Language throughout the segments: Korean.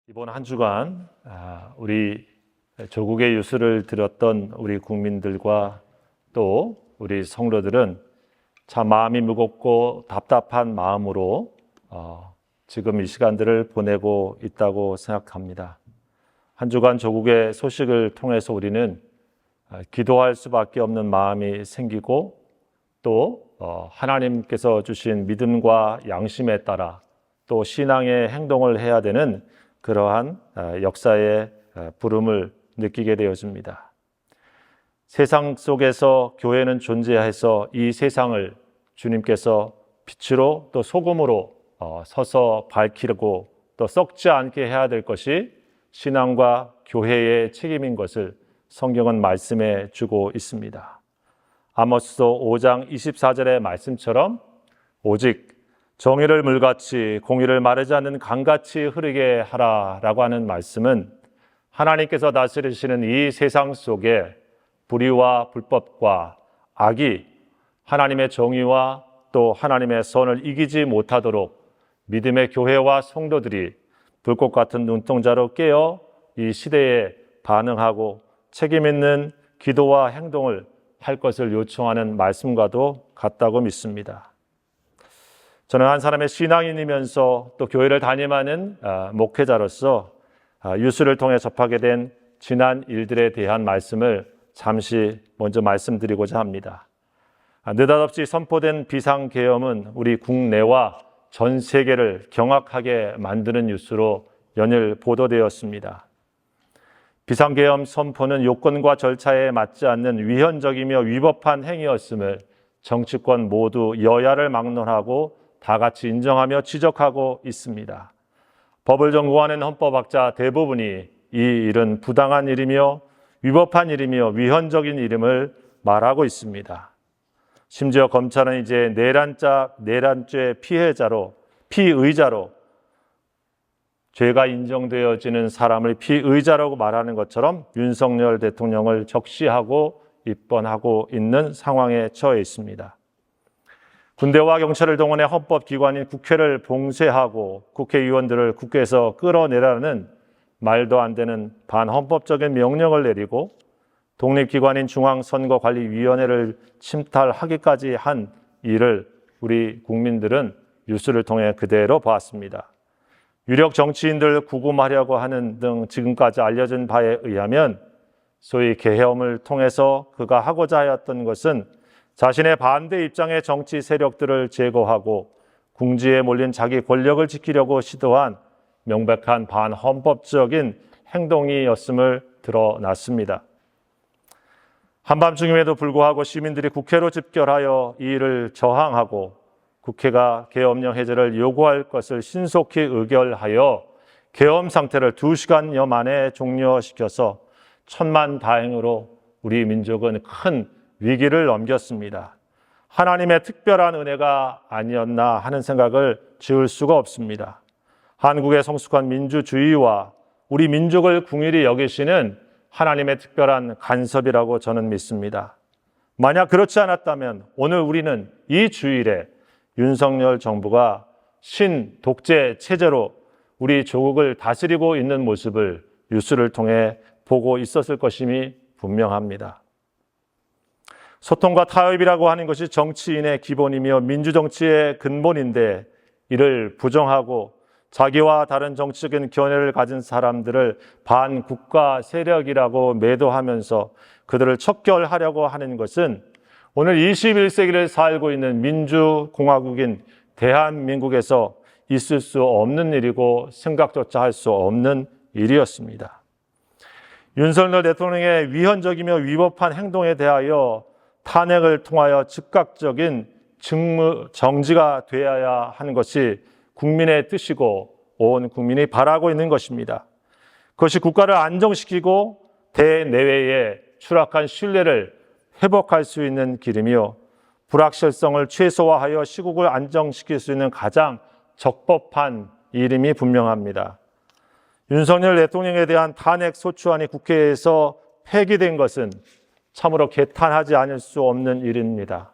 이번 한 주간 우리 조국의 유수를 들었던 우리 국민들과 또 우리 성도들은 참 마음이 무겁고 답답한 마음으로 지금 이 시간들을 보내고 있다고 생각합니다. 한 주간 조국의 소식을 통해서 우리는 기도할 수밖에 없는 마음이 생기고 또 하나님께서 주신 믿음과 양심에 따라 또 신앙의 행동을 해야 되는 그러한 역사의 부름을 느끼게 되어집니다. 세상 속에서 교회는 존재해서 이 세상을 주님께서 빛으로 또 소금으로 서서 밝히고 또 썩지 않게 해야 될 것이 신앙과 교회의 책임인 것을 성경은 말씀해 주고 있습니다. 아모스서 5장 24절의 말씀처럼 오직 정의를 물같이 공의를 마르지 않는 강같이 흐르게 하라라고 하는 말씀은 하나님께서 다스리시는 이 세상 속에 불의와 불법과 악이 하나님의 정의와 또 하나님의 선을 이기지 못하도록 믿음의 교회와 성도들이 불꽃 같은 눈동자로 깨어 이 시대에 반응하고 책임 있는 기도와 행동을 할 것을 요청하는 말씀과도 같다고 믿습니다. 저는 한 사람의 신앙인이면서 또 교회를 담임하는 목회자로서 유수를 통해 접하게 된 지난 일들에 대한 말씀을 잠시 먼저 말씀드리고자 합니다. 느닷없이 선포된 비상계엄은 우리 국내와 전 세계를 경악하게 만드는 뉴스로 연일 보도되었습니다. 비상계엄 선포는 요건과 절차에 맞지 않는 위헌적이며 위법한 행위였음을 정치권 모두 여야를 막론하고 다 같이 인정하며 지적하고 있습니다. 법을 전공하는 헌법학자 대부분이 이 일은 부당한 일이며 위법한 일이며 위헌적인 일임을 말하고 있습니다. 심지어 검찰은 이제 내란죄 피의자로 죄가 인정되어지는 사람을 피의자라고 말하는 것처럼 윤석열 대통령을 적시하고 입건하고 있는 상황에 처해 있습니다. 군대와 경찰을 동원해 헌법기관인 국회를 봉쇄하고 국회의원들을 국회에서 끌어내라는 말도 안 되는 반헌법적인 명령을 내리고 독립기관인 중앙선거관리위원회를 침탈하기까지 한 일을 우리 국민들은 뉴스를 통해 그대로 보았습니다. 유력 정치인들 구금하려고 하는 등 지금까지 알려진 바에 의하면 소위 계엄을 통해서 그가 하고자 하였던 것은 자신의 반대 입장의 정치 세력들을 제거하고 궁지에 몰린 자기 권력을 지키려고 시도한 명백한 반헌법적인 행동이었음을 드러났습니다. 한밤중임에도 불구하고 시민들이 국회로 집결하여 이 일을 저항하고 국회가 계엄령 해제를 요구할 것을 신속히 의결하여 계엄 상태를 2시간여 만에 종료시켜서 천만다행으로 우리 민족은 큰 위기를 넘겼습니다. 하나님의 특별한 은혜가 아니었나 하는 생각을 지울 수가 없습니다. 한국의 성숙한 민주주의와 우리 민족을 궁일이 여기시는 하나님의 특별한 간섭이라고 저는 믿습니다. 만약 그렇지 않았다면 오늘 우리는 이 주일에 윤석열 정부가 신독재 체제로 우리 조국을 다스리고 있는 모습을 뉴스를 통해 보고 있었을 것임이 분명합니다. 소통과 타협이라고 하는 것이 정치인의 기본이며 민주정치의 근본인데 이를 부정하고 자기와 다른 정치적인 견해를 가진 사람들을 반국가 세력이라고 매도하면서 그들을 척결하려고 하는 것은 오늘 21세기를 살고 있는 민주공화국인 대한민국에서 있을 수 없는 일이고 생각조차 할 수 없는 일이었습니다. 윤석열 대통령의 위헌적이며 위법한 행동에 대하여 탄핵을 통하여 즉각적인 정지가 되어야 하는 것이 국민의 뜻이고 온 국민이 바라고 있는 것입니다. 그것이 국가를 안정시키고 대내외의 추락한 신뢰를 회복할 수 있는 길이며 불확실성을 최소화하여 시국을 안정시킬 수 있는 가장 적법한 일임이 분명합니다. 윤석열 대통령에 대한 탄핵 소추안이 국회에서 폐기된 것은 참으로 개탄하지 않을 수 없는 일입니다.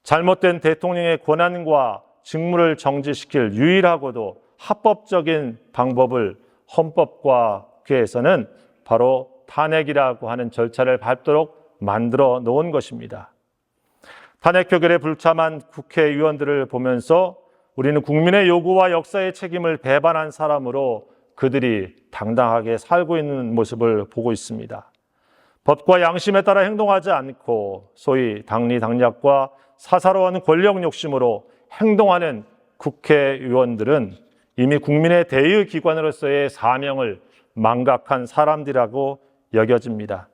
잘못된 대통령의 권한과 직무를 정지시킬 유일하고도 합법적인 방법을 헌법과 국회에서는 바로 탄핵이라고 하는 절차를 밟도록 만들어 놓은 것입니다. 탄핵 표결에 불참한 국회의원들을 보면서 우리는 국민의 요구와 역사의 책임을 배반한 사람으로 그들이 당당하게 살고 있는 모습을 보고 있습니다. 법과 양심에 따라 행동하지 않고 소위 당리당략과 사사로운 권력 욕심으로 행동하는 국회의원들은 이미 국민의 대의 기관으로서의 사명을 망각한 사람들이라고 여겨집니다.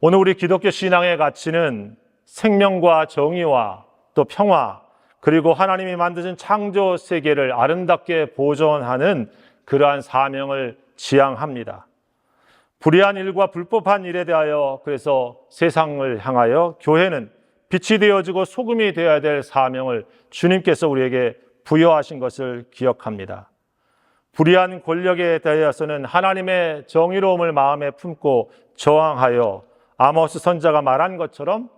오늘 우리 기독교 신앙의 가치는 생명과 정의와 또 평화, 그리고 하나님이 만드신 창조 세계를 아름답게 보존하는 그러한 사명을 지향합니다. 불의한 일과 불법한 일에 대하여 그래서 세상을 향하여 교회는 빛이 되어지고 소금이 되어야 될 사명을 주님께서 우리에게 부여하신 것을 기억합니다. 불의한 권력에 대해서는 하나님의 정의로움을 마음에 품고 저항하여 아모스 선지자가 말한 것처럼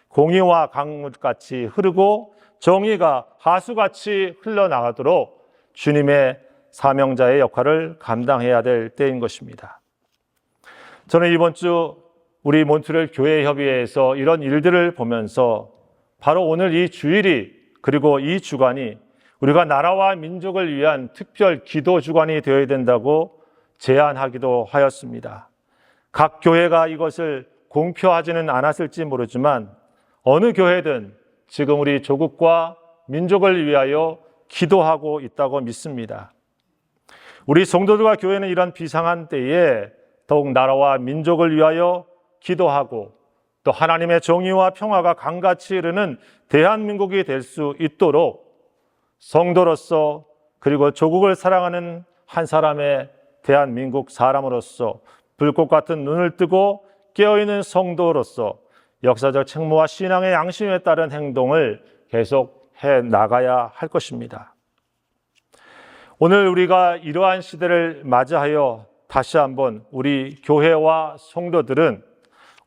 공의와 강물같이 흐르고 정의가 하수같이 흘러나가도록 주님의 사명자의 역할을 감당해야 될 때인 것입니다. 저는 이번 주 우리 몬트리올 교회협의회에서 이런 일들을 보면서 바로 오늘 이 주일이 그리고 이 주간이 우리가 나라와 민족을 위한 특별 기도 주간이 되어야 된다고 제안하기도 하였습니다. 각 교회가 이것을 공표하지는 않았을지 모르지만 어느 교회든 지금 우리 조국과 민족을 위하여 기도하고 있다고 믿습니다. 우리 성도들과 교회는 이런 비상한 때에 더욱 나라와 민족을 위하여 기도하고 또 하나님의 정의와 평화가 강같이 이르는 대한민국이 될 수 있도록 성도로서 그리고 조국을 사랑하는 한 사람의 대한민국 사람으로서 불꽃 같은 눈을 뜨고 깨어있는 성도로서 역사적 책무와 신앙의 양심에 따른 행동을 계속 해 나가야 할 것입니다. 오늘 우리가 이러한 시대를 맞이하여 다시 한번 우리 교회와 성도들은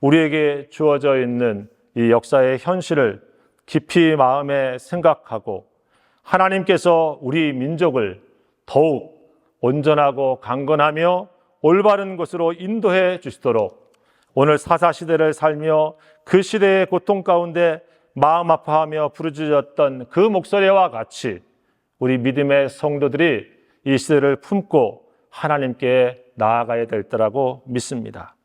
우리에게 주어져 있는 이 역사의 현실을 깊이 마음에 생각하고 하나님께서 우리 민족을 더욱 온전하고 강건하며 올바른 곳으로 인도해 주시도록 오늘 사사시대를 살며 그 시대의 고통 가운데 마음 아파하며 부르짖었던 그 목소리와 같이 우리 믿음의 성도들이 이 시대를 품고 하나님께 나아가야 될 때라고 믿습니다.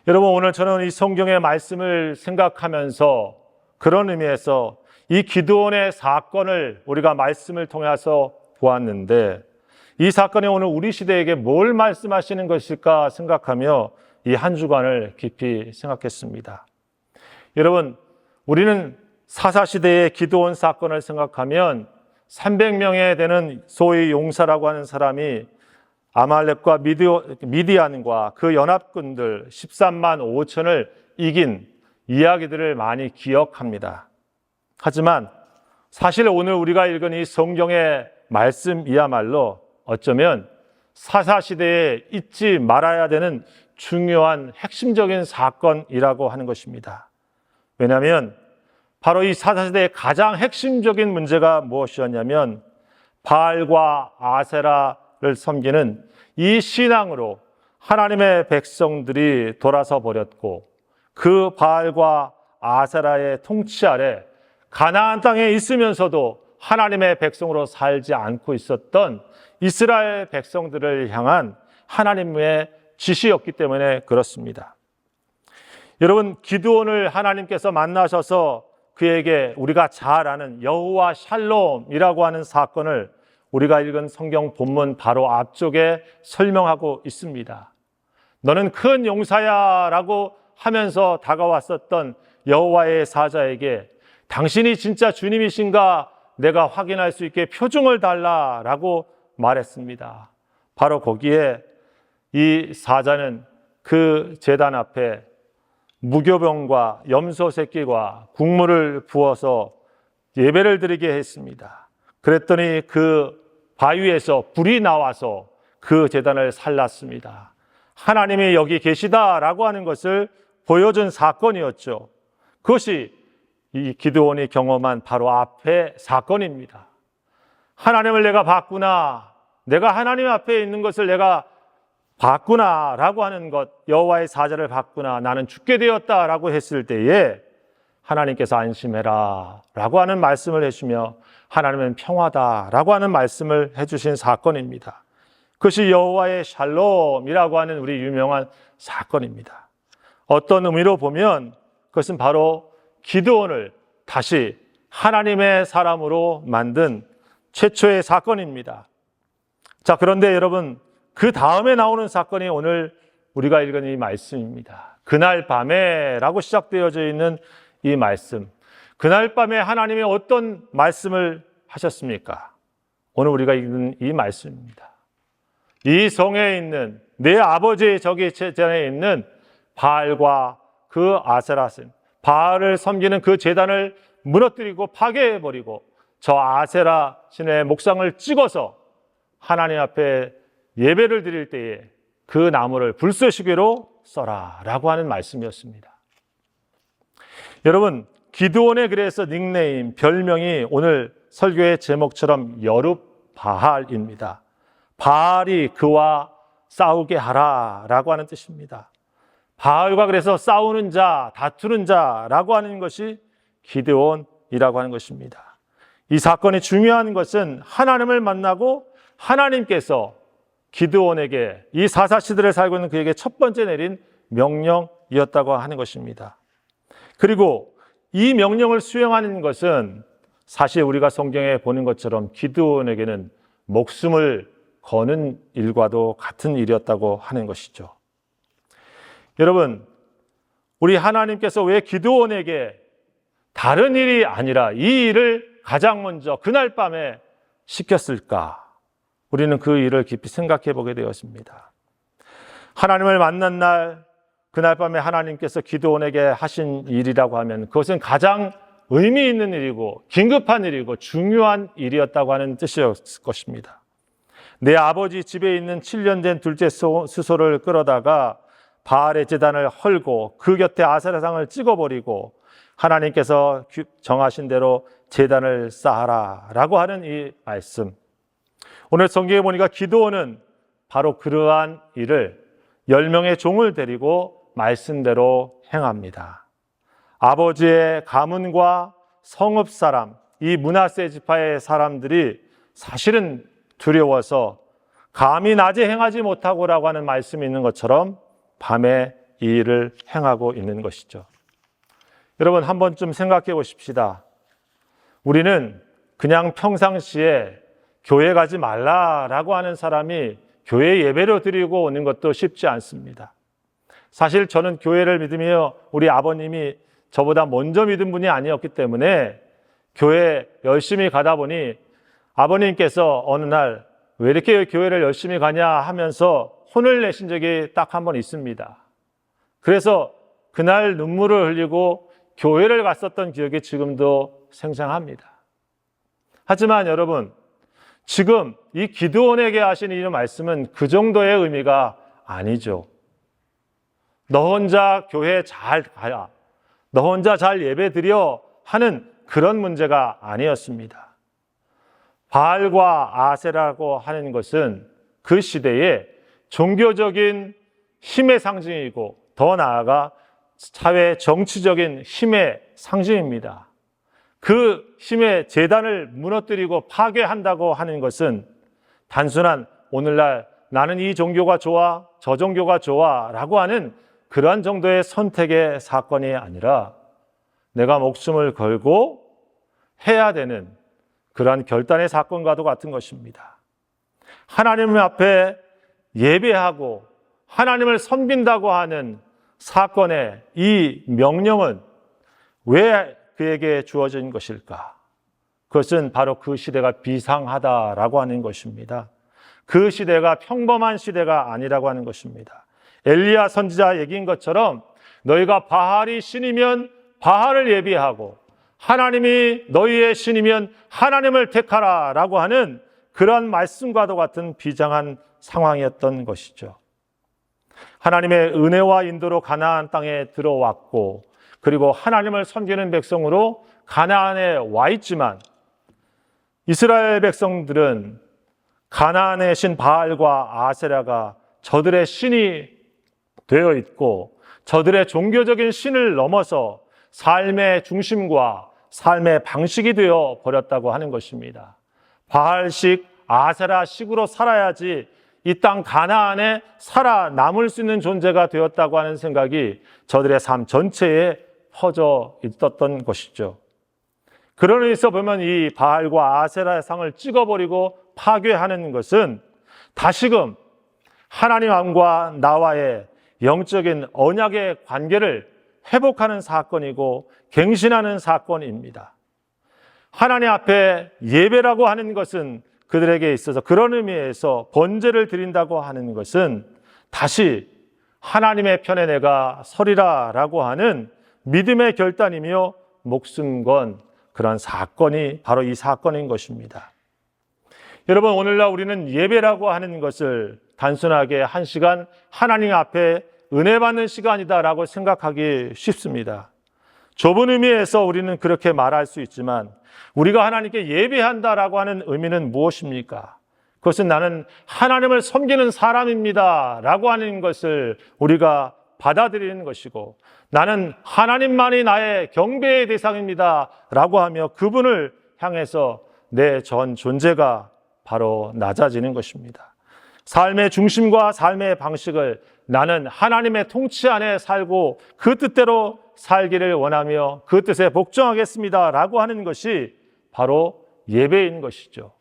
여러분, 오늘 저는 이 성경의 말씀을 생각하면서 그런 의미에서 이 기드온의 사건을 우리가 말씀을 통해서 보았는데 이 사건이 오늘 우리 시대에게 뭘 말씀하시는 것일까 생각하며 이 한 주간을 깊이 생각했습니다. 여러분, 우리는 사사시대의 기드온 사건을 생각하면 300명에 되는 소위 용사라고 하는 사람이 아말렉과 미디안과 그 연합군들 13만 5천을 이긴 이야기들을 많이 기억합니다. 하지만 사실 오늘 우리가 읽은 이 성경의 말씀이야말로 어쩌면 사사시대에 잊지 말아야 되는 중요한 핵심적인 사건이라고 하는 것입니다. 왜냐하면 바로 이 사사시대의 가장 핵심적인 문제가 무엇이었냐면 바알과 아세라를 섬기는 이 신앙으로 하나님의 백성들이 돌아서 버렸고 그 바알과 아세라의 통치 아래 가나안 땅에 있으면서도 하나님의 백성으로 살지 않고 있었던 이스라엘 백성들을 향한 하나님의 지시였기 때문에 그렇습니다. 여러분, 기드온을 하나님께서 만나셔서 그에게 우리가 잘 아는 여호와 샬롬이라고 하는 사건을 우리가 읽은 성경 본문 바로 앞쪽에 설명하고 있습니다. 너는 큰 용사야 라고 하면서 다가왔었던 여호와의 사자에게 당신이 진짜 주님이신가 내가 확인할 수 있게 표징을 달라라고 말했습니다. 바로 거기에 이 사자는 그 제단 앞에 무교병과 염소 새끼와 국물을 부어서 예배를 드리게 했습니다. 그랬더니 그 바위에서 불이 나와서 그 제단을 살랐습니다. 하나님이 여기 계시다라고 하는 것을 보여준 사건이었죠. 그것이 이 기드온이 경험한 바로 앞의 사건입니다. 하나님을 내가 봤구나. 내가 하나님 앞에 있는 것을 내가 봤구나라고 하는 것, 여호와의 사자를 봤구나, 나는 죽게 되었다라고 했을 때에 하나님께서 안심해라 라고 하는 말씀을 해주며 하나님은 평화다라고 하는 말씀을 해주신 사건입니다. 그것이 여호와의 샬롬이라고 하는 우리 유명한 사건입니다. 어떤 의미로 보면 그것은 바로 기드온을 다시 하나님의 사람으로 만든 최초의 사건입니다. 자, 그런데 여러분, 그 다음에 나오는 사건이 오늘 우리가 읽은 이 말씀입니다. 그날 밤에 라고 시작되어져 있는 이 말씀. 그날 밤에 하나님이 어떤 말씀을 하셨습니까? 오늘 우리가 읽은 이 말씀입니다. 이 성에 있는 내 아버지의 저기 제단에 있는 바알과 그 아세라신, 바알을 섬기는 그 제단을 무너뜨리고 파괴해버리고 저 아세라 신의 목상을 찍어서 하나님 앞에 예배를 드릴 때에 그 나무를 불쏘시개로 써라 라고 하는 말씀이었습니다. 여러분, 기드온의 그래서 닉네임, 별명이 오늘 설교의 제목처럼 여룹바알입니다. 바알이 그와 싸우게 하라 라고 하는 뜻입니다. 바알과 그래서 싸우는 자, 다투는 자라고 하는 것이 기드온이라고 하는 것입니다. 이 사건이 중요한 것은 하나님을 만나고 하나님께서 기드온에게, 이 사사시대를 살고 있는 그에게 첫 번째 내린 명령이었다고 하는 것입니다. 그리고 이 명령을 수행하는 것은 사실 우리가 성경에 보는 것처럼 기드온에게는 목숨을 거는 일과도 같은 일이었다고 하는 것이죠. 여러분, 우리 하나님께서 왜 기드온에게 다른 일이 아니라 이 일을 가장 먼저 그날 밤에 시켰을까? 우리는 그 일을 깊이 생각해 보게 되었습니다. 하나님을 만난 날, 그날 밤에 하나님께서 기드온에게 하신 일이라고 하면 그것은 가장 의미 있는 일이고 긴급한 일이고 중요한 일이었다고 하는 뜻이었을 것입니다. 내 아버지 집에 있는 7년 된 둘째 수소를 끌어다가 바알의 제단을 헐고 그 곁에 아세라상을 찍어버리고 하나님께서 정하신 대로 제단을 쌓아라 라고 하는 이 말씀. 오늘 성경에 보니까 기드온은 바로 그러한 일을 10명의 종을 데리고 말씀대로 행합니다. 아버지의 가문과 성읍 사람, 이 므낫세 지파의 사람들이 사실은 두려워서 감히 낮에 행하지 못하고라고 하는 말씀이 있는 것처럼 밤에 이 일을 행하고 있는 것이죠. 여러분, 한 번쯤 생각해 보십시다. 우리는 그냥 평상시에 교회 가지 말라라고 하는 사람이 교회 예배로 드리고 오는 것도 쉽지 않습니다. 사실 저는 교회를 믿으며 우리 아버님이 저보다 먼저 믿은 분이 아니었기 때문에 교회 열심히 가다 보니 아버님께서 어느 날 왜 이렇게 교회를 열심히 가냐 하면서 혼을 내신 적이 딱 한 번 있습니다. 그래서 그날 눈물을 흘리고 교회를 갔었던 기억이 지금도 생생합니다. 하지만 여러분, 지금 이 기드온에게 하신 이 말씀은 그 정도의 의미가 아니죠. 너 혼자 교회 잘 가야, 너 혼자 잘 예배 드려 하는 그런 문제가 아니었습니다. 바알과 아세라고 하는 것은 그 시대에 종교적인 힘의 상징이고 더 나아가 사회 정치적인 힘의 상징입니다. 그 힘의 제단을 무너뜨리고 파괴한다고 하는 것은 단순한 오늘날 나는 이 종교가 좋아, 저 종교가 좋아 라고 하는 그러한 정도의 선택의 사건이 아니라 내가 목숨을 걸고 해야 되는 그러한 결단의 사건과도 같은 것입니다. 하나님 앞에 예배하고 하나님을 섬긴다고 하는 사건의 이 명령은 왜 그에게 주어진 것일까? 그것은 바로 그 시대가 비상하다라고 하는 것입니다. 그 시대가 평범한 시대가 아니라고 하는 것입니다. 엘리야 선지자 얘기인 것처럼 너희가 바알이 신이면 바알을 예비하고 하나님이 너희의 신이면 하나님을 택하라 라고 하는 그런 말씀과도 같은 비장한 상황이었던 것이죠. 하나님의 은혜와 인도로 가나안 땅에 들어왔고 그리고 하나님을 섬기는 백성으로 가나안에 와 있지만 이스라엘 백성들은 가나안의 신 바알과 아세라가 저들의 신이 되어 있고 저들의 종교적인 신을 넘어서 삶의 중심과 삶의 방식이 되어 버렸다고 하는 것입니다. 바알식, 아세라식으로 살아야지 이 땅 가나안에 살아남을 수 있는 존재가 되었다고 하는 생각이 저들의 삶 전체에 퍼져 있었던 것이죠. 그런 의미에서 보면 이 바알과 아세라의 상을 찍어버리고 파괴하는 것은 다시금 하나님과 나와의 영적인 언약의 관계를 회복하는 사건이고 갱신하는 사건입니다. 하나님 앞에 예배라고 하는 것은 그들에게 있어서 그런 의미에서 번제를 드린다고 하는 것은 다시 하나님의 편에 내가 서리라 라고 하는 믿음의 결단이며 목숨 건 그런 사건이 바로 이 사건인 것입니다. 여러분, 오늘날 우리는 예배라고 하는 것을 단순하게 한 시간 하나님 앞에 은혜 받는 시간이다라고 생각하기 쉽습니다. 좁은 의미에서 우리는 그렇게 말할 수 있지만 우리가 하나님께 예배한다라고 하는 의미는 무엇입니까? 그것은 나는 하나님을 섬기는 사람입니다 라고 하는 것을 우리가 받아들이는 것이고 나는 하나님만이 나의 경배의 대상입니다 라고 하며 그분을 향해서 내 전 존재가 바로 낮아지는 것입니다. 삶의 중심과 삶의 방식을 나는 하나님의 통치 안에 살고 그 뜻대로 살기를 원하며 그 뜻에 복종하겠습니다 라고 하는 것이 바로 예배인 것이죠.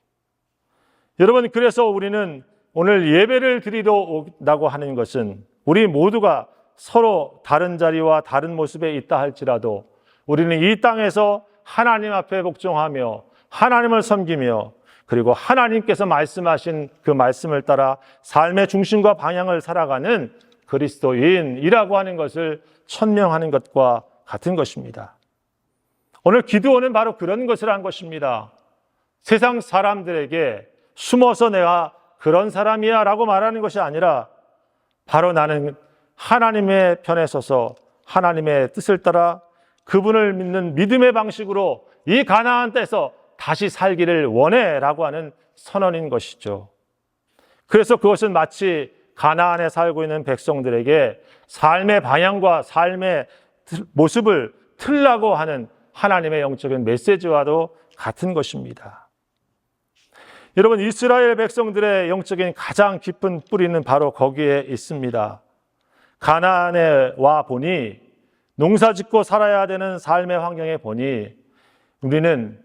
여러분, 그래서 우리는 오늘 예배를 드리러 온다고 하는 것은 우리 모두가 서로 다른 자리와 다른 모습에 있다 할지라도 우리는 이 땅에서 하나님 앞에 복종하며 하나님을 섬기며 그리고 하나님께서 말씀하신 그 말씀을 따라 삶의 중심과 방향을 살아가는 그리스도인이라고 하는 것을 천명하는 것과 같은 것입니다. 오늘 기드온은 바로 그런 것을 한 것입니다. 세상 사람들에게 숨어서 내가 그런 사람이야 라고 말하는 것이 아니라 바로 나는 하나님의 편에 서서 하나님의 뜻을 따라 그분을 믿는 믿음의 방식으로 이 가나안 땅에서 다시 살기를 원해 라고 하는 선언인 것이죠. 그래서 그것은 마치 가나안에 살고 있는 백성들에게 삶의 방향과 삶의 모습을 틀라고 하는 하나님의 영적인 메시지와도 같은 것입니다. 여러분, 이스라엘 백성들의 영적인 가장 깊은 뿌리는 바로 거기에 있습니다. 가나안에 와 보니 농사 짓고 살아야 되는 삶의 환경에 보니 우리는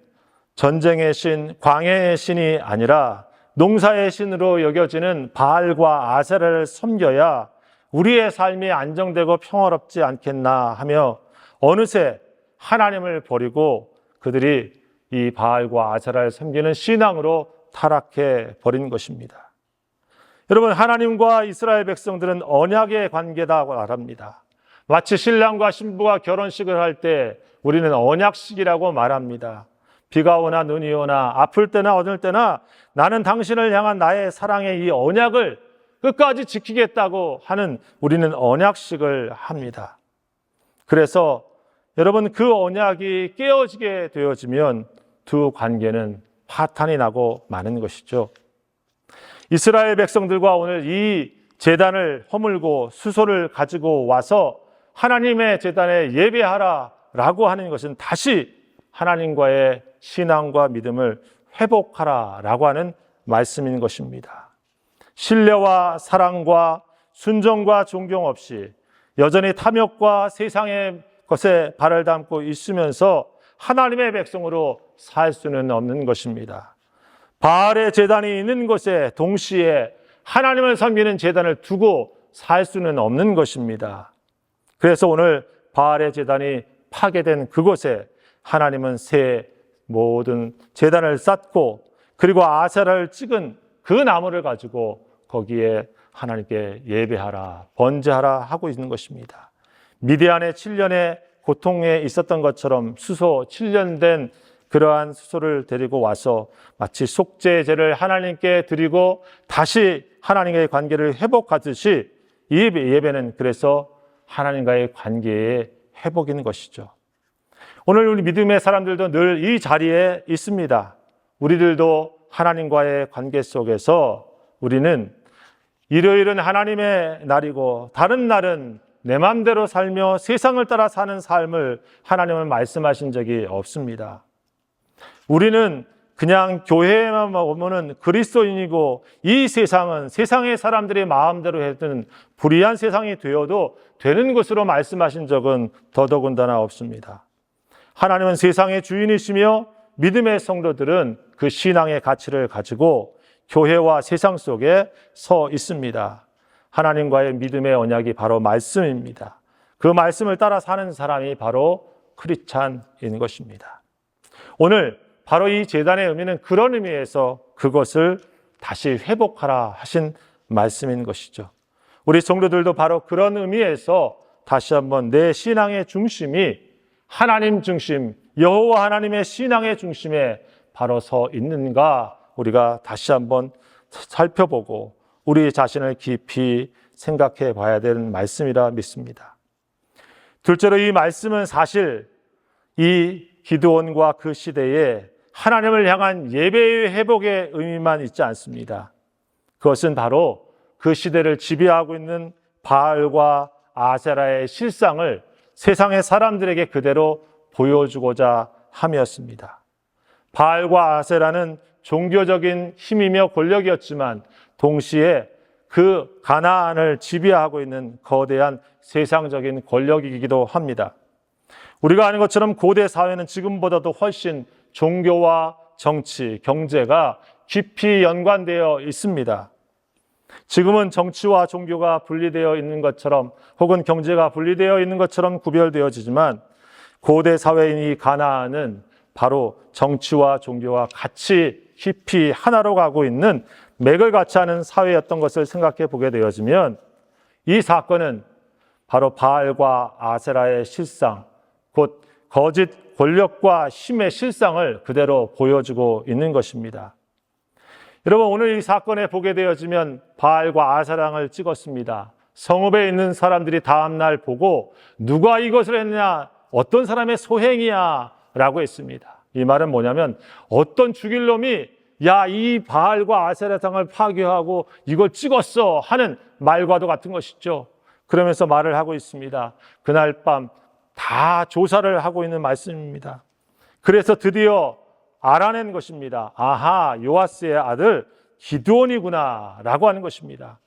전쟁의 신, 광야의 신이 아니라 농사의 신으로 여겨지는 바알과 아세라를 섬겨야 우리의 삶이 안정되고 평화롭지 않겠나 하며 어느새 하나님을 버리고 그들이 이 바알과 아세라를 섬기는 신앙으로 타락해 버린 것입니다. 여러분, 하나님과 이스라엘 백성들은 언약의 관계다고 말합니다. 마치 신랑과 신부가 결혼식을 할 때 우리는 언약식이라고 말합니다. 비가 오나 눈이 오나 아플 때나 어느 때나 나는 당신을 향한 나의 사랑의 이 언약을 끝까지 지키겠다고 하는 우리는 언약식을 합니다. 그래서 여러분, 그 언약이 깨어지게 되어지면 두 관계는 파탄이 나고 마는 것이죠. 이스라엘 백성들과 오늘 이 제단을 허물고 수소를 가지고 와서 하나님의 제단에 예배하라 라고 하는 것은 다시 하나님과의 신앙과 믿음을 회복하라 라고 하는 말씀인 것입니다. 신뢰와 사랑과 순종과 존경 없이 여전히 탐욕과 세상의 것에 발을 담고 있으면서 하나님의 백성으로 살 수는 없는 것입니다. 바알의 제단이 있는 곳에 동시에 하나님을 섬기는 제단을 두고 살 수는 없는 것입니다. 그래서 오늘 바알의 제단이 파괴된 그곳에 하나님은 새 모든 제단을 쌓고 그리고 아세라를 찍은 그 나무를 가지고 거기에 하나님께 예배하라, 번제하라 하고 있는 것입니다. 미디안의 7년의 고통에 있었던 것처럼 수소 7년 된 그러한 수소를 데리고 와서 마치 속죄제를 하나님께 드리고 다시 하나님과의 관계를 회복하듯이 이 예배는 그래서 하나님과의 관계의 회복인 것이죠. 오늘 우리 믿음의 사람들도 늘 이 자리에 있습니다. 우리들도 하나님과의 관계 속에서 우리는 일요일은 하나님의 날이고 다른 날은 내 마음대로 살며 세상을 따라 사는 삶을 하나님은 말씀하신 적이 없습니다. 우리는 그냥 교회에만 오면은 그리스도인이고 이 세상은 세상의 사람들의 마음대로 해든 불의한 세상이 되어도 되는 것으로 말씀하신 적은 더더군다나 없습니다. 하나님은 세상의 주인이시며 믿음의 성도들은 그 신앙의 가치를 가지고 교회와 세상 속에 서 있습니다. 하나님과의 믿음의 언약이 바로 말씀입니다. 그 말씀을 따라 사는 사람이 바로 크리스찬인 것입니다. 오늘 바로 이 제단의 의미는 그런 의미에서 그것을 다시 회복하라 하신 말씀인 것이죠. 우리 성도들도 바로 그런 의미에서 다시 한번 내 신앙의 중심이 하나님 중심, 여호와 하나님의 신앙의 중심에 바로 서 있는가 우리가 다시 한번 살펴보고 우리 자신을 깊이 생각해 봐야 되는 말씀이라 믿습니다. 둘째로 이 말씀은 사실 이 기드온과 그 시대에 하나님을 향한 예배의 회복의 의미만 있지 않습니다. 그것은 바로 그 시대를 지배하고 있는 바알과 아세라의 실상을 세상의 사람들에게 그대로 보여주고자 함이었습니다. 바알과 아세라는 종교적인 힘이며 권력이었지만 동시에 그 가나안을 지배하고 있는 거대한 세상적인 권력이기도 합니다. 우리가 아는 것처럼 고대 사회는 지금보다도 훨씬 종교와 정치, 경제가 깊이 연관되어 있습니다. 지금은 정치와 종교가 분리되어 있는 것처럼 혹은 경제가 분리되어 있는 것처럼 구별되어지지만 고대 사회인 이 가나안은 바로 정치와 종교가 같이 깊이 하나로 가고 있는 맥을 같이 하는 사회였던 것을 생각해 보게 되어지면 이 사건은 바로 바알과 아세라의 실상, 곧 거짓 권력과 힘의 실상을 그대로 보여주고 있는 것입니다. 여러분, 오늘 이 사건에 보게 되어지면 바알과 아세라를 찍었습니다. 성읍에 있는 사람들이 다음날 보고 누가 이것을 했냐, 어떤 사람의 소행이야 라고 했습니다. 이 말은 뭐냐면 어떤 죽일 놈이 야, 이 바알과 아세라상을 파괴하고 이걸 찍었어 하는 말과도 같은 것이죠. 그러면서 말을 하고 있습니다. 그날 밤 다 조사를 하고 있는 말씀입니다. 그래서 드디어 알아낸 것입니다. 아하, 요아스의 아들 기드온이구나 라고 하는 것입니다.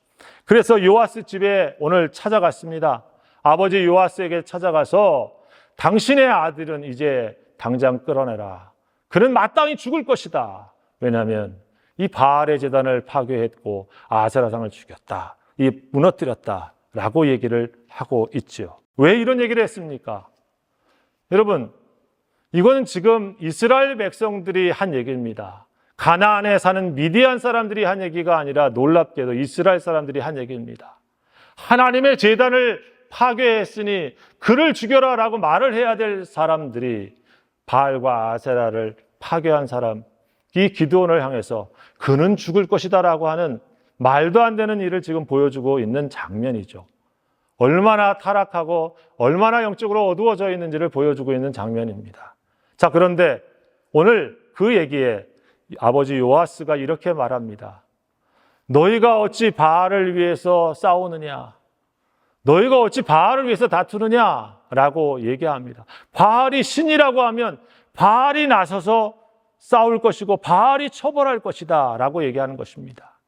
그래서 요아스 집에 오늘 찾아갔습니다. 아버지 요아스에게 찾아가서 당신의 아들은 이제 당장 끌어내라. 그는 마땅히 죽을 것이다. 왜냐하면 이 바알의 제단을 파괴했고 아세라상을 죽였다. 이 무너뜨렸다라고 얘기를 하고 있죠. 왜 이런 얘기를 했습니까? 여러분, 이거는 지금 이스라엘 백성들이 한 얘기입니다. 가나안에 사는 미디안 사람들이 한 얘기가 아니라 놀랍게도 이스라엘 사람들이 한 얘기입니다. 하나님의 제단을 파괴했으니 그를 죽여라라고 말을 해야 될 사람들이 바알과 아세라를 파괴한 사람, 이 기드온을 향해서 그는 죽을 것이다라고 하는 말도 안 되는 일을 지금 보여주고 있는 장면이죠. 얼마나 타락하고 얼마나 영적으로 어두워져 있는지를 보여주고 있는 장면입니다. 자, 그런데 오늘 그 얘기에 아버지 요아스가 이렇게 말합니다. 너희가 어찌 바알을 위해서 싸우느냐? 너희가 어찌 바알을 위해서 다투느냐? 라고 얘기합니다. 바알이 신이라고 하면 바알이 나서서 싸울 것이고 바알이 처벌할 것이다 라고 얘기하는 것입니다.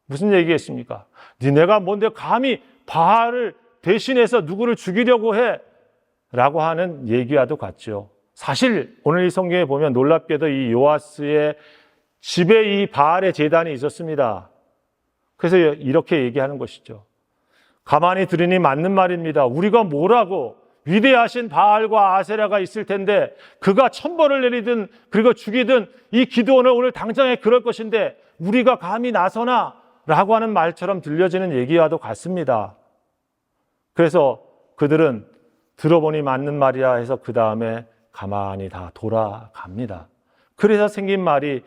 무슨 얘기겠습니까? 니네가 뭔데 감히 바알을 대신해서 누구를 죽이려고 해? 라고 하는 얘기와도 같죠. 사실 오늘 이 성경에 보면 놀랍게도 이 요아스의 집에 이 바알의 제단이 있었습니다. 그래서 이렇게 얘기하는 것이죠. 가만히 들으니 맞는 말입니다. 우리가 뭐라고 위대하신 바알과 아세라가 있을 텐데 그가 천벌을 내리든 그리고 죽이든 이 기드온을 오늘 당장에 그럴 것인데 우리가 감히 나서나? 라고 하는 말처럼 들려지는 얘기와도 같습니다. 그래서 그들은 들어보니 맞는 말이야 해서 그 다음에 가만히 다 돌아갑니다. 그래서 생긴 말이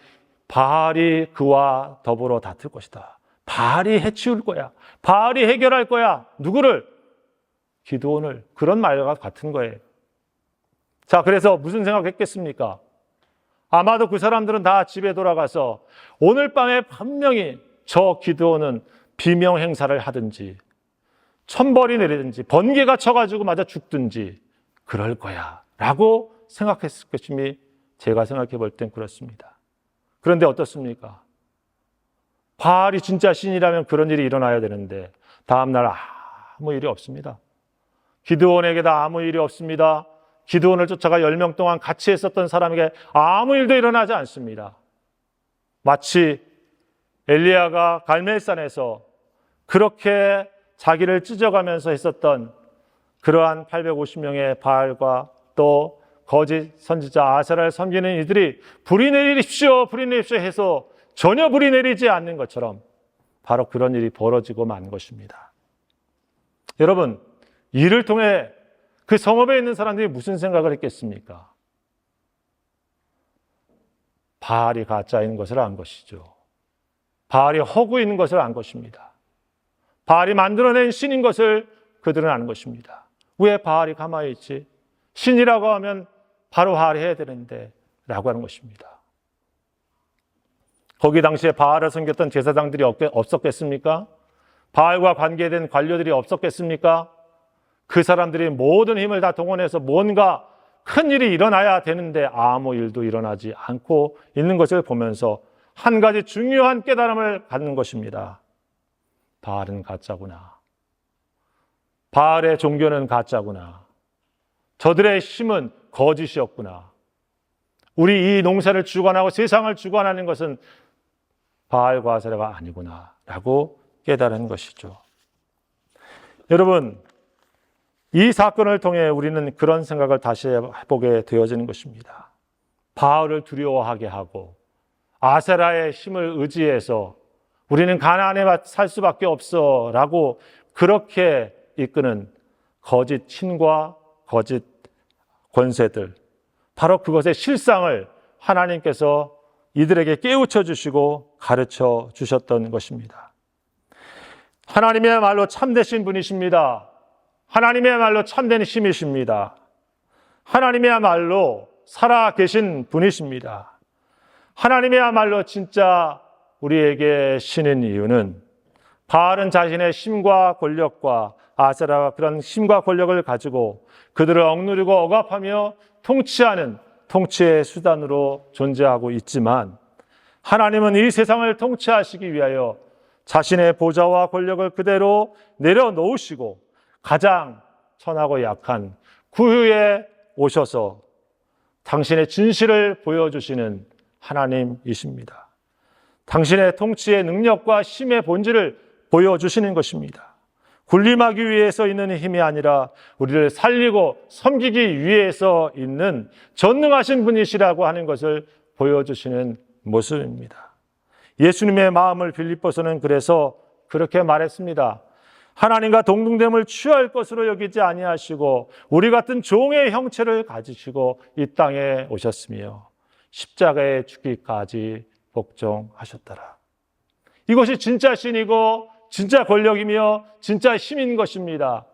바알이 그와 더불어 다툴 것이다. 바알이 해치울 거야. 바알이 해결할 거야. 누구를? 기드온을. 그런 말과 같은 거예요. 자, 그래서 무슨 생각했겠습니까? 아마도 그 사람들은 다 집에 돌아가서 오늘 밤에 분명히 저 기드온은 비명 행사를 하든지 천벌이 내리든지 번개가 쳐가지고 맞아 죽든지 그럴 거야 라고 생각했을 것임이 제가 생각해 볼 땐 그렇습니다. 그런데 어떻습니까? 바알이 진짜 신이라면 그런 일이 일어나야 되는데 다음날 아무 일이 없습니다. 기드온에게도 아무 일이 없습니다. 기드온을 쫓아가 10명 동안 같이 했었던 사람에게 아무 일도 일어나지 않습니다. 마치 엘리야가 갈멜산에서 그렇게 자기를 찢어가면서 했었던 그러한 850명의 바알과 또 거짓 선지자 아세라를 섬기는 이들이 불이 내리십시오, 불이 내리십시오 해서 전혀 불이 내리지 않는 것처럼 바로 그런 일이 벌어지고 만 것입니다. 여러분, 이를 통해 그 성읍에 있는 사람들이 무슨 생각을 했겠습니까? 바알이 가짜인 것을 안 것이죠. 바알이 허구인 것을 안 것입니다. 바알이 만들어낸 신인 것을 그들은 아는 것입니다. 왜 바알이 가만히 있지? 신이라고 하면 바로 할해야 되는데 라고 하는 것입니다. 거기 당시에 바알을 섬겼던 제사장들이 없었겠습니까? 바알과 관계된 관료들이 없었겠습니까? 그 사람들이 모든 힘을 다 동원해서 뭔가 큰 일이 일어나야 되는데 아무 일도 일어나지 않고 있는 것을 보면서 한 가지 중요한 깨달음을 갖는 것입니다. 바알은 가짜구나. 바알의 종교는 가짜구나. 저들의 힘은 거짓이었구나. 우리 이 농사를 주관하고 세상을 주관하는 것은 바알과 아세라가 아니구나 라고 깨달은 것이죠. 여러분, 이 사건을 통해 우리는 그런 생각을 다시 해보게 되어지는 것입니다. 바알을 두려워하게 하고 아세라의 힘을 의지해서 우리는 가나안에 살 수밖에 없어 라고 그렇게 이끄는 거짓 신과 거짓 권세들, 바로 그것의 실상을 하나님께서 이들에게 깨우쳐 주시고 가르쳐 주셨던 것입니다. 하나님이야말로 참되신 분이십니다. 하나님이야말로 참된 힘이십니다. 하나님이야말로 살아계신 분이십니다. 하나님이야말로 진짜 우리에게 신인 이유는 바알은 자신의 힘과 권력과 아세라가 그런 힘과 권력을 가지고 그들을 억누르고 억압하며 통치하는 통치의 수단으로 존재하고 있지만 하나님은 이 세상을 통치하시기 위하여 자신의 보좌와 권력을 그대로 내려놓으시고 가장 천하고 약한 구유에 오셔서 당신의 진실을 보여주시는 하나님이십니다. 당신의 통치의 능력과 힘의 본질을 보여주시는 것입니다. 군림하기 위해서 있는 힘이 아니라 우리를 살리고 섬기기 위해서 있는 전능하신 분이시라고 하는 것을 보여주시는 모습입니다. 예수님의 마음을 빌립보서는 그래서 그렇게 말했습니다. 하나님과 동등됨을 취할 것으로 여기지 아니하시고 우리 같은 종의 형체를 가지시고 이 땅에 오셨으며 십자가에 죽기까지 복종하셨더라. 이것이 진짜 신이고 진짜 권력이며 진짜 힘인 것입니다.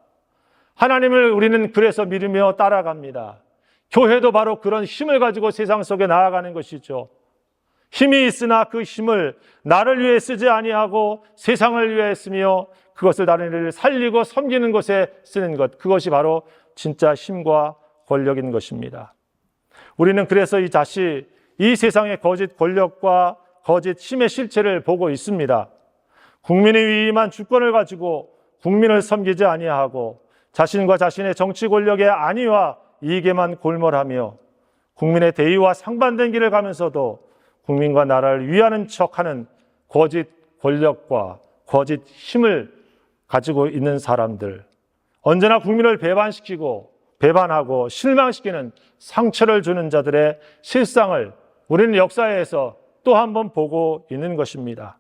하나님을 우리는 그래서 믿으며 따라갑니다. 교회도 바로 그런 힘을 가지고 세상 속에 나아가는 것이죠. 힘이 있으나 그 힘을 나를 위해 쓰지 아니하고 세상을 위해 쓰며 그것을 나를 살리고 섬기는 것에 쓰는 것, 그것이 바로 진짜 힘과 권력인 것입니다. 우리는 그래서 이 세상의 거짓 권력과 거짓 힘의 실체를 보고 있습니다. 국민이 위임한 주권을 가지고 국민을 섬기지 아니하고 자신과 자신의 정치 권력의 안위와 이익에만 골몰하며 국민의 대의와 상반된 길을 가면서도 국민과 나라를 위하는 척하는 거짓 권력과 거짓 힘을 가지고 있는 사람들, 언제나 국민을 배반하고 실망시키는 상처를 주는 자들의 실상을 우리는 역사에서 또 한 번 보고 있는 것입니다.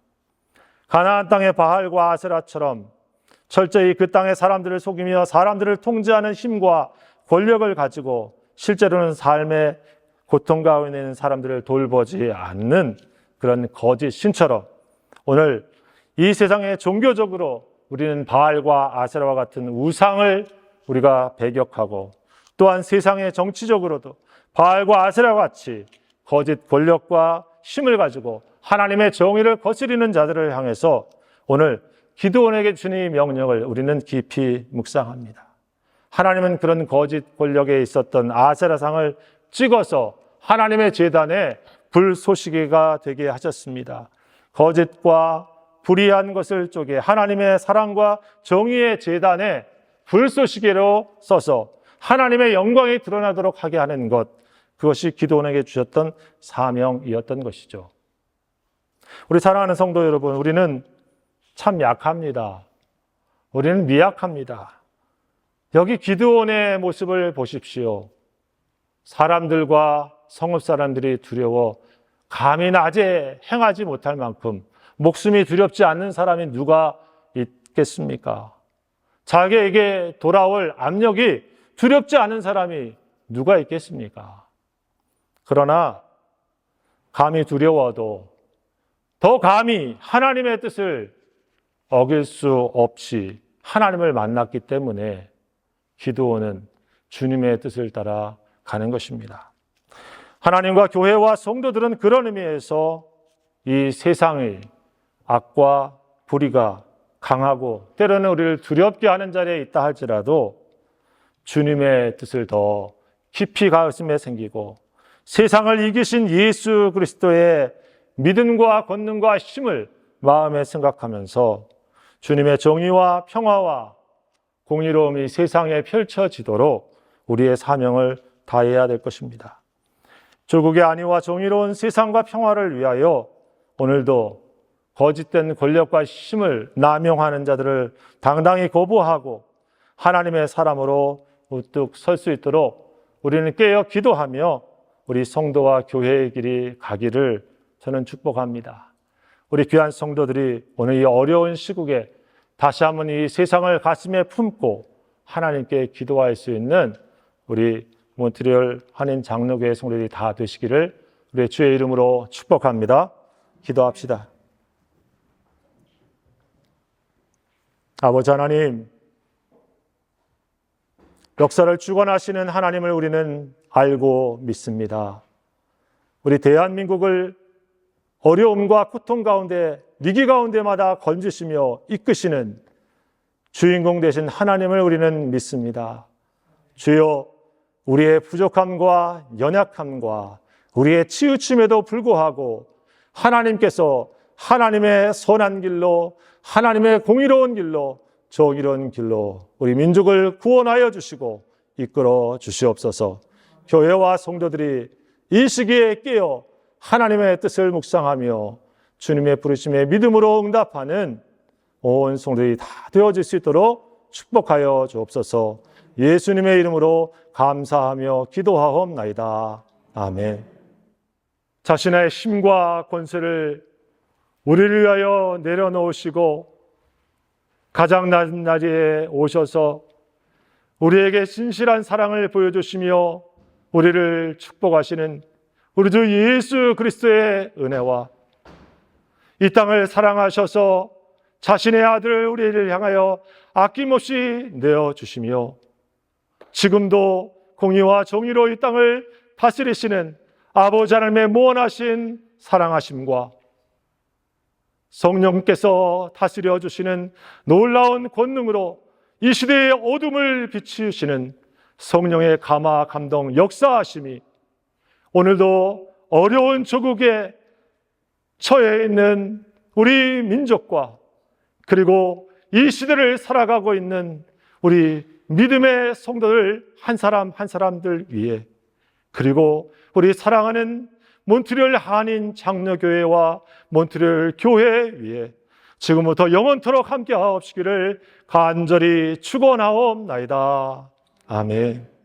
가나안 땅의 바알과 아세라처럼 철저히 그 땅의 사람들을 속이며 사람들을 통제하는 힘과 권력을 가지고 실제로는 삶의 고통 가운데 있는 사람들을 돌보지 않는 그런 거짓 신처럼 오늘 이 세상에 종교적으로 우리는 바알과 아세라와 같은 우상을 우리가 배격하고 또한 세상의 정치적으로도 바알과 아세라와 같이 거짓 권력과 힘을 가지고 하나님의 정의를 거스리는 자들을 향해서 오늘 기드온에게 주신 명령을 우리는 깊이 묵상합니다. 하나님은 그런 거짓 권력에 있었던 아세라상을 찍어서 하나님의 제단에 불쏘시개가 되게 하셨습니다. 거짓과 불의한 것을 쪼개 하나님의 사랑과 정의의 제단에 불쏘시개로 써서 하나님의 영광이 드러나도록 하게 하는 것, 그것이 기드온에게 주셨던 사명이었던 것이죠. 우리 사랑하는 성도 여러분, 우리는 참 약합니다. 우리는 미약합니다. 여기 기드온의 모습을 보십시오. 사람들과 성읍 사람들이 두려워 감히 낮에 행하지 못할 만큼 목숨이 두렵지 않는 사람이 누가 있겠습니까? 자기에게 돌아올 압력이 두렵지 않은 사람이 누가 있겠습니까? 그러나 감히 두려워도 더 감히 하나님의 뜻을 어길 수 없이 하나님을 만났기 때문에 기드온은 주님의 뜻을 따라 가는 것입니다. 하나님과 교회와 성도들은 그런 의미에서 이 세상의 악과 불의가 강하고 때로는 우리를 두렵게 하는 자리에 있다 할지라도 주님의 뜻을 더 깊이 가슴에 생기고 세상을 이기신 예수 그리스도의 믿음과 권능과 힘을 마음에 생각하면서 주님의 정의와 평화와 공의로움이 세상에 펼쳐지도록 우리의 사명을 다해야 될 것입니다. 조국의 안위와 정의로운 세상과 평화를 위하여 오늘도 거짓된 권력과 힘을 남용하는 자들을 당당히 거부하고 하나님의 사람으로 우뚝 설 수 있도록 우리는 깨어 기도하며 우리 성도와 교회의 길이 가기를 저는 축복합니다. 우리 귀한 성도들이 오늘 이 어려운 시국에 다시 한번 이 세상을 가슴에 품고 하나님께 기도할 수 있는 우리 몬트리올 한인 장로교회 성도들이 다 되시기를 우리 주의 이름으로 축복합니다. 기도합시다. 아버지 하나님, 역사를 주관하시는 하나님을 우리는 알고 믿습니다. 우리 대한민국을 어려움과 고통 가운데, 위기 가운데마다 건지시며 이끄시는 주인공 되신 하나님을 우리는 믿습니다. 주여, 우리의 부족함과 연약함과 우리의 치우침에도 불구하고 하나님께서 하나님의 선한 길로, 하나님의 공의로운 길로, 정의로운 길로 우리 민족을 구원하여 주시고 이끌어 주시옵소서. 교회와 성도들이 이 시기에 깨어 하나님의 뜻을 묵상하며 주님의 부르심에 믿음으로 응답하는 온 성도들이 다 되어질 수 있도록 축복하여 주옵소서. 예수님의 이름으로 감사하며 기도하옵나이다. 아멘. 자신의 힘과 권세를 우리를 위하여 내려놓으시고 가장 낮은 자리에 오셔서 우리에게 진실한 사랑을 보여주시며 우리를 축복하시는 우리 주 예수 그리스도의 은혜와 이 땅을 사랑하셔서 자신의 아들을 우리를 향하여 아낌없이 내어주시며 지금도 공의와 정의로 이 땅을 다스리시는 아버지 하나님의 무한하신 사랑하심과 성령께서 다스려 주시는 놀라운 권능으로 이 시대의 어둠을 비추시는 성령의 감화 감동 역사하심이 오늘도 어려운 조국에 처해 있는 우리 민족과 그리고 이 시대를 살아가고 있는 우리 믿음의 성도들 한 사람 한 사람들 위해 그리고 우리 사랑하는 몬트리올 한인 장로교회와 몬트리올 교회 위에 지금부터 영원토록 함께 하옵시기를 간절히 축원하옵나이다. 아멘.